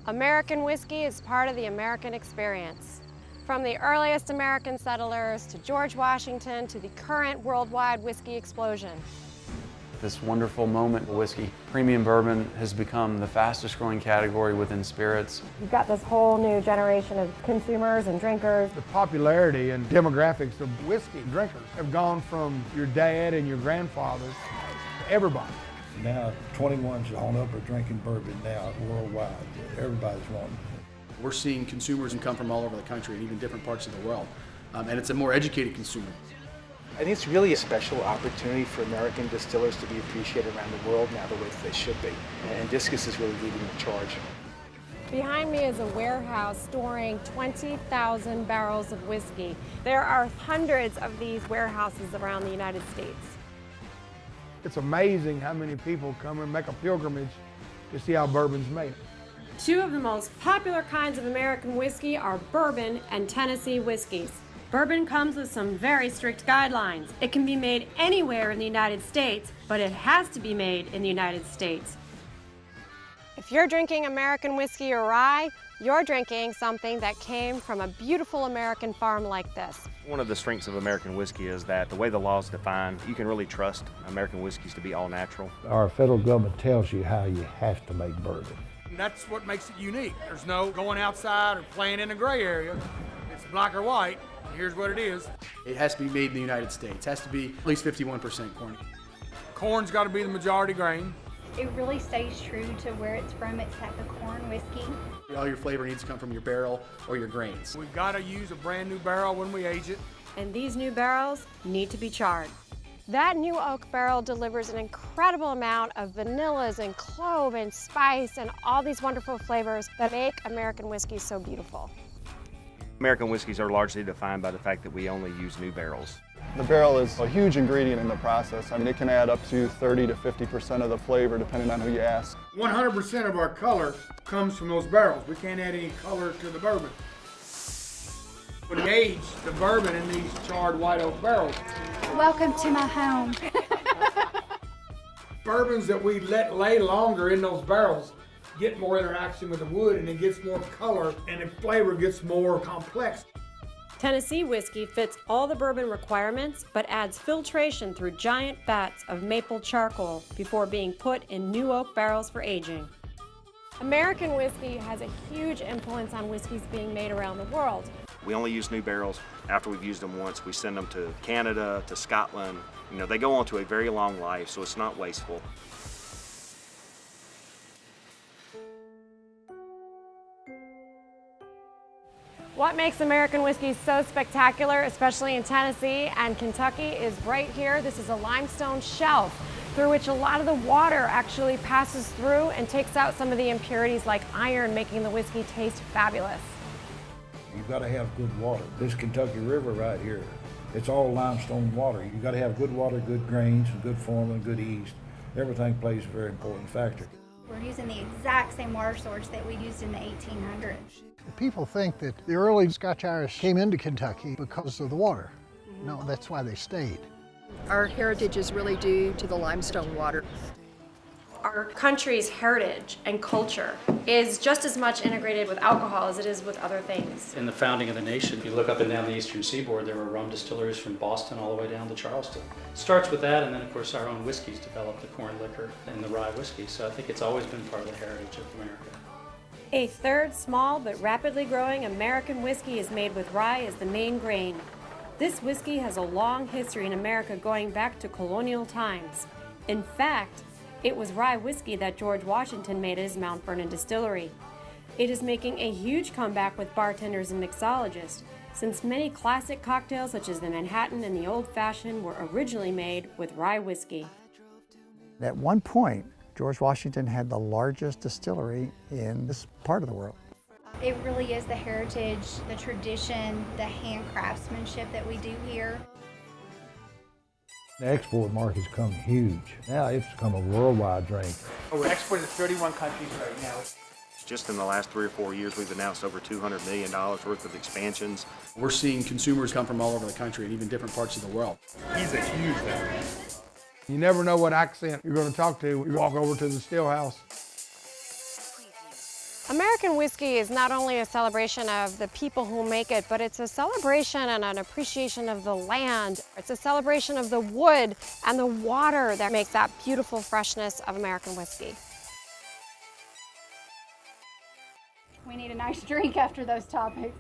American whiskey is part of the American experience. From the earliest American settlers to George Washington to the current worldwide whiskey explosion. This wonderful moment of whiskey. Premium bourbon has become the fastest growing category within spirits. You've got this whole new generation of consumers and drinkers. The popularity and demographics of whiskey drinkers have gone from your dad and your grandfathers to everybody. Now 21s on up are drinking bourbon now worldwide. Everybody's wanting it. We're seeing consumers who come from all over the country and even different parts of the world. And it's a more educated consumer. I think it's really a special opportunity for American distillers to be appreciated around the world now the way that they should be. And Discus is really leading the charge. Behind me is a warehouse storing 20,000 barrels of whiskey. There are hundreds of these warehouses around the United States. It's amazing how many people come and make a pilgrimage to see how bourbon's made. Two of the most popular kinds of American whiskey are bourbon and Tennessee whiskeys. Bourbon comes with some very strict guidelines. It can be made anywhere in the United States, but it has to be made in the United States. If you're drinking American whiskey or rye, you're drinking something that came from a beautiful American farm like this. One of the strengths of American whiskey is that the way the law is defined, you can really trust American whiskeys to be all natural. Our federal government tells you how you have to make bourbon. That's what makes it unique. There's no going outside or playing in the gray area. It's black or white. Here's what it is. It has to be made in the United States. It has to be at least 51% corn. Corn's got to be the majority grain. It really stays true to where it's from. It's like a corn whiskey. All your flavor needs to come from your barrel or your grains. We've got to use a brand new barrel when we age it. And these new barrels need to be charred. That new oak barrel delivers an incredible amount of vanillas and clove and spice and all these wonderful flavors that make American whiskey so beautiful. American whiskeys are largely defined by the fact that we only use new barrels. The barrel is a huge ingredient in the process. I mean, it can add up to 30 to 50% of the flavor depending on who you ask. 100% of our color comes from those barrels. We can't add any color to the bourbon. We age the bourbon in these charred white oak barrels. Welcome to my home. Bourbons that we let lay longer in those barrels get more interaction with the wood and it gets more color and the flavor gets more complex. Tennessee whiskey fits all the bourbon requirements, but adds filtration through giant vats of maple charcoal before being put in new oak barrels for aging. American whiskey has a huge influence on whiskeys being made around the world. We only use new barrels. After we've used them once, we send them to Canada, to Scotland. You know, they go on to a very long life, so it's not wasteful. What makes American whiskey so spectacular, especially in Tennessee and Kentucky, is right here. This is a limestone shelf through which a lot of the water actually passes through and takes out some of the impurities like iron, making the whiskey taste fabulous. You've got to have good water. This Kentucky River right here, it's all limestone water. You've got to have good water, good grains, and good form and good yeast. Everything plays a very important factor. We're using the exact same water source that we used in the 1800s. People think that the early Scotch-Irish came into Kentucky because of the water. No, that's why they stayed. Our heritage is really due to the limestone water. Our country's heritage and culture is just as much integrated with alcohol as it is with other things. In the founding of the nation, if you look up and down the eastern seaboard, there were rum distilleries from Boston all the way down to Charleston. It starts with that, and then of course our own whiskeys developed the corn liquor and the rye whiskey, so I think it's always been part of the heritage of America. A third small but rapidly growing American whiskey is made with rye as the main grain. This whiskey has a long history in America going back to colonial times. In fact, it was rye whiskey that George Washington made at his Mount Vernon distillery. It is making a huge comeback with bartenders and mixologists, since many classic cocktails such as the Manhattan and the Old Fashioned were originally made with rye whiskey. At one point, George Washington had the largest distillery in this part of the world. It really is the heritage, the tradition, the hand craftsmanship that we do here. The export market's come huge. Now it's become a worldwide drink. We're exporting to 31 countries right now. Just in the last 3 or 4 years, we've announced over $200 million worth of expansions. We're seeing consumers come from all over the country and even different parts of the world. He's a huge fan. You never know what accent you're going to talk to when you walk over to the still house. American whiskey is not only a celebration of the people who make it, but it's a celebration and an appreciation of the land. It's a celebration of the wood and the water that makes that beautiful freshness of American whiskey. We need a nice drink after those topics.